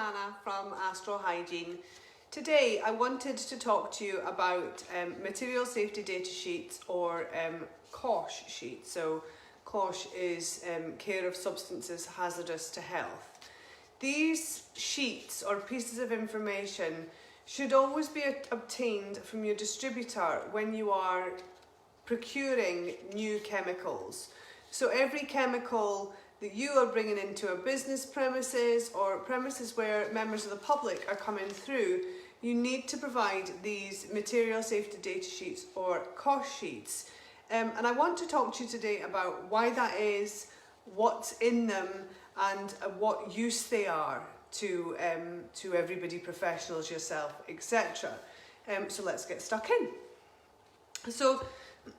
Hannah from Astral Hygiene. Today I wanted to talk to you about material safety data sheets or COSH sheets. So COSH is care of substances hazardous to health. These sheets or pieces of information should always be obtained from your distributor when you are procuring new chemicals. So every chemical that you are bringing into a business premises or premises where members of the public are coming through, you need to provide these material safety data sheets or COSH sheets. And I want to talk to you today about why that is, what's in them, and what use they are to everybody, professionals, yourself, etc. So let's get stuck in. So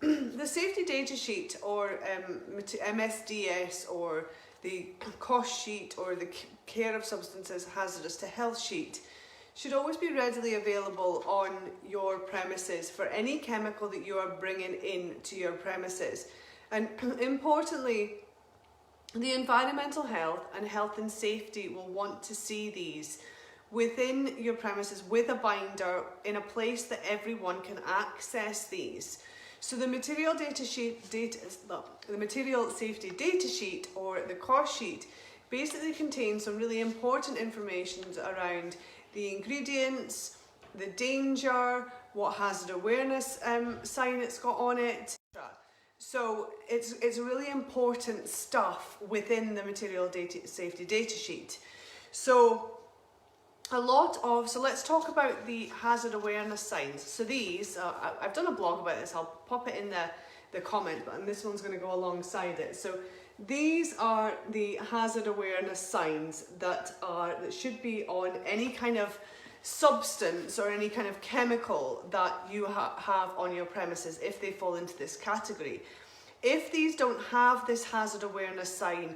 the safety data sheet or MSDS or the COSH sheet or the care of substances hazardous to health sheet should always be readily available on your premises for any chemical that you are bringing in to your premises. And importantly, the environmental health and health and safety will want to see these within your premises with a binder in a place that everyone can access these. So the material safety data sheet or the COSH sheet basically contains some really important information around the ingredients, the danger, what hazard awareness sign it's got on it. So it's really important stuff within the material safety data sheet. So let's talk about the hazard awareness signs. So these, I've done a blog about this, I'll pop it in the comment, and this one's going to go alongside it. So these are the hazard awareness signs that should be on any kind of substance or any kind of chemical that you have on your premises if they fall into this category. If these don't have this hazard awareness sign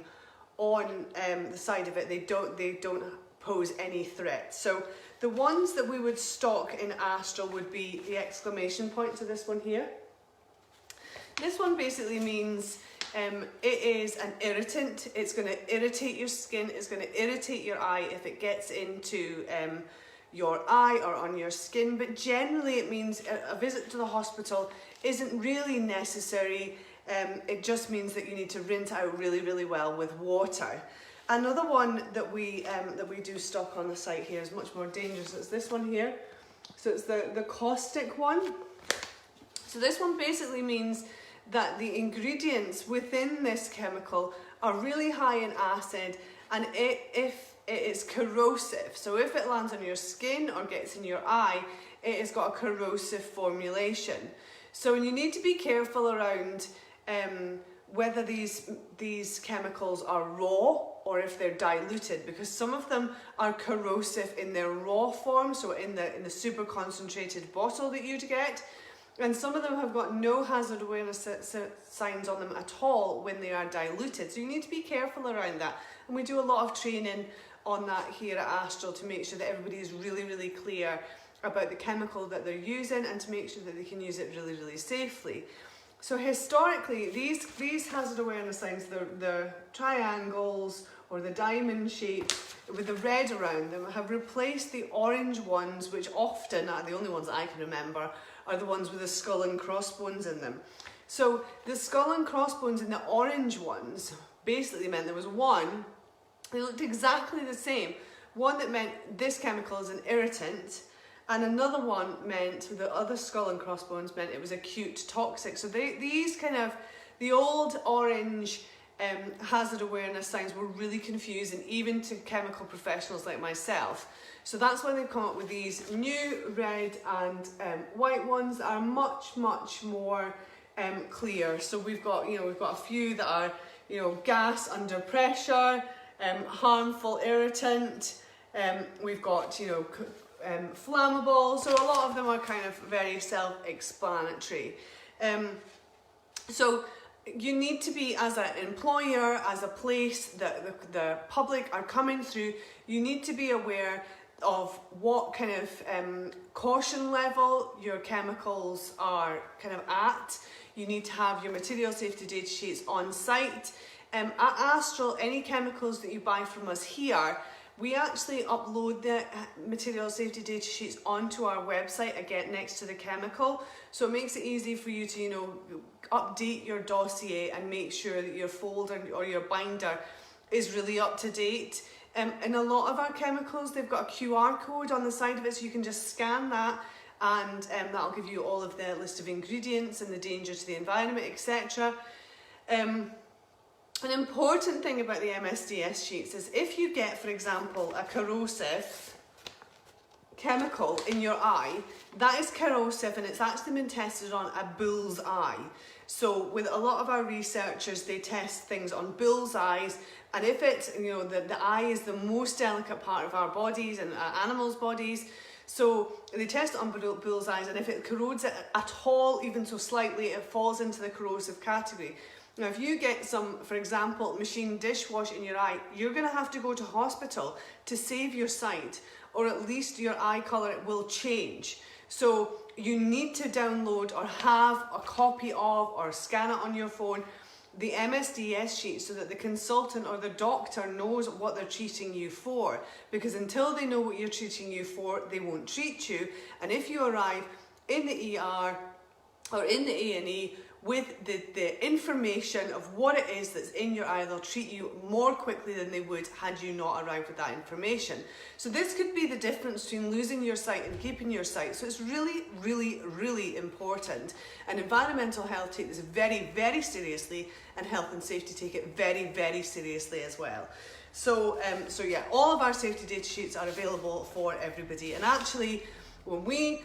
on the side of it, they don't pose any threat. So the ones that we would stock in Astral would be the exclamation point to this one here. This one basically means it is an irritant. It's going to irritate your skin, it's going to irritate your eye if it gets into your eye or on your skin, but generally it means a visit to the hospital isn't really necessary. It just means that you need to rinse out really, really well with water. Another one that we do stock on the site here is much more dangerous. It's this one here. So it's the caustic one. So this one basically means that the ingredients within this chemical are really high in acid, and if it is corrosive, so if it lands on your skin or gets in your eye, it has got a corrosive formulation. So you need to be careful around whether these chemicals are raw or if they're diluted, because some of them are corrosive in their raw form, so in the super concentrated bottle that you'd get, and some of them have got no hazard awareness signs on them at all when they are diluted. So you need to be careful around that, and we do a lot of training on that here at Astral to make sure that everybody is really, really clear about the chemical that they're using and to make sure that they can use it really, really safely. So historically, these hazard awareness signs, the triangles or the diamond shape with the red around them, have replaced the orange ones, which often are the only ones that I can remember, are the ones with the skull and crossbones in them. So the skull and crossbones in the orange ones basically meant there was one, they looked exactly the same, one that meant this chemical is an irritant, and another one meant, the other skull and crossbones meant it was acute toxic. So these kind of, the old orange hazard awareness signs were really confusing, even to chemical professionals like myself. So that's why they've come up with these new red and white ones that are much, much more clear. So we've got a few that are, gas under pressure, harmful irritant, we've got, flammable, so a lot of them are kind of very self-explanatory. So you need to be, as an employer, as a place that the public are coming through, you need to be aware of what kind of caution level your chemicals are kind of at. You need to have your material safety data sheets on site. At Astral, any chemicals that you buy from us here We actually upload the material safety data sheets onto our website, again next to the chemical, so it makes it easy for you to, you know, update your dossier and make sure that your folder or your binder is really up to date. In a lot of our chemicals, they've got a QR code on the side of it, so you can just scan that, and that'll give you all of the list of ingredients and the danger to the environment, etc. An important thing about the MSDS sheets is if you get, for example, a corrosive chemical in your eye, that is corrosive and it's actually been tested on a bull's eye. So with a lot of our researchers, they test things on bull's eyes, and if it's, you know, the eye is the most delicate part of our bodies and animals' bodies, so they test it on bull's eyes, and if it corrodes it at all, even so slightly, it falls into the corrosive category. Now, if you get some, for example, machine dishwash in your eye, you're going to have to go to hospital to save your sight, or at least your eye colour will change. So you need to download or have a copy of or scan it on your phone, the MSDS sheet, so that the consultant or the doctor knows what they're treating you for. Because until they know what you're treating you for, they won't treat you. And if you arrive in the ER or in the A&E with the information of what it is that's in your eye, they'll treat you more quickly than they would had you not arrived with that information. So this could be the difference between losing your sight and keeping your sight. So it's really, really, really important. And environmental health take this very, very seriously, and health and safety take it very, very seriously as well. So, so yeah, all of our safety data sheets are available for everybody. And actually, when we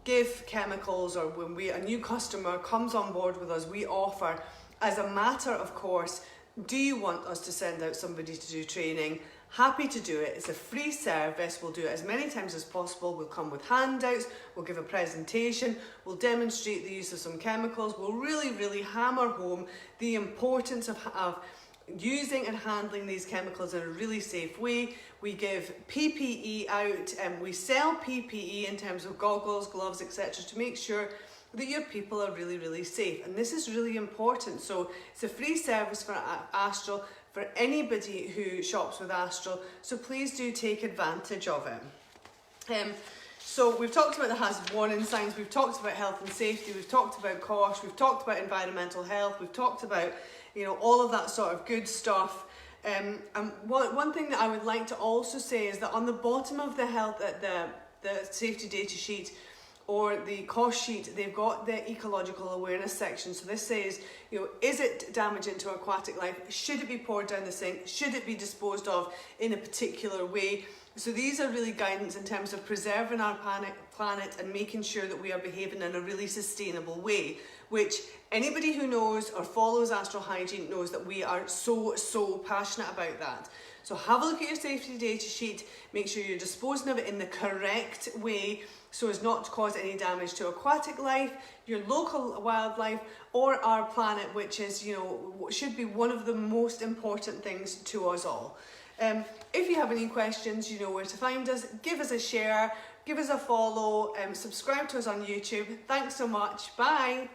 give chemicals, or when a new customer comes on board with us, we offer, as a matter of course, do you want us to send out somebody to do training? Happy to do it. It's a free service. We'll do it as many times as possible. We'll come with handouts, we'll give a presentation, we'll demonstrate the use of some chemicals, we'll really, really hammer home the importance of using and handling these chemicals in a really safe way. We give PPE out, and we sell PPE in terms of goggles, gloves, etc., to make sure that your people are really, really safe. And this is really important. So it's a free service for Astral, for anybody who shops with Astral. So please do take advantage of it. So we've talked about the hazard warning signs, we've talked about health and safety, we've talked about cost, we've talked about environmental health, we've talked about, you know, all of that sort of good stuff. And one thing that I would like to also say is that on the bottom of the the safety data sheet or the cost sheet, they've got the ecological awareness section. So this says, you know, is it damaging to aquatic life? Should it be poured down the sink? Should it be disposed of in a particular way? So these are really guidance in terms of preserving our planet and making sure that we are behaving in a really sustainable way, which anybody who knows or follows Astral Hygiene knows that we are so passionate about that. So have a look at your safety data sheet, make sure you're disposing of it in the correct way so as not to cause any damage to aquatic life, your local wildlife, or our planet, which is, you know, should be one of the most important things to us all. If you have any questions, you know where to find us. Give us a share, give us a follow, subscribe to us on YouTube. Thanks so much. Bye.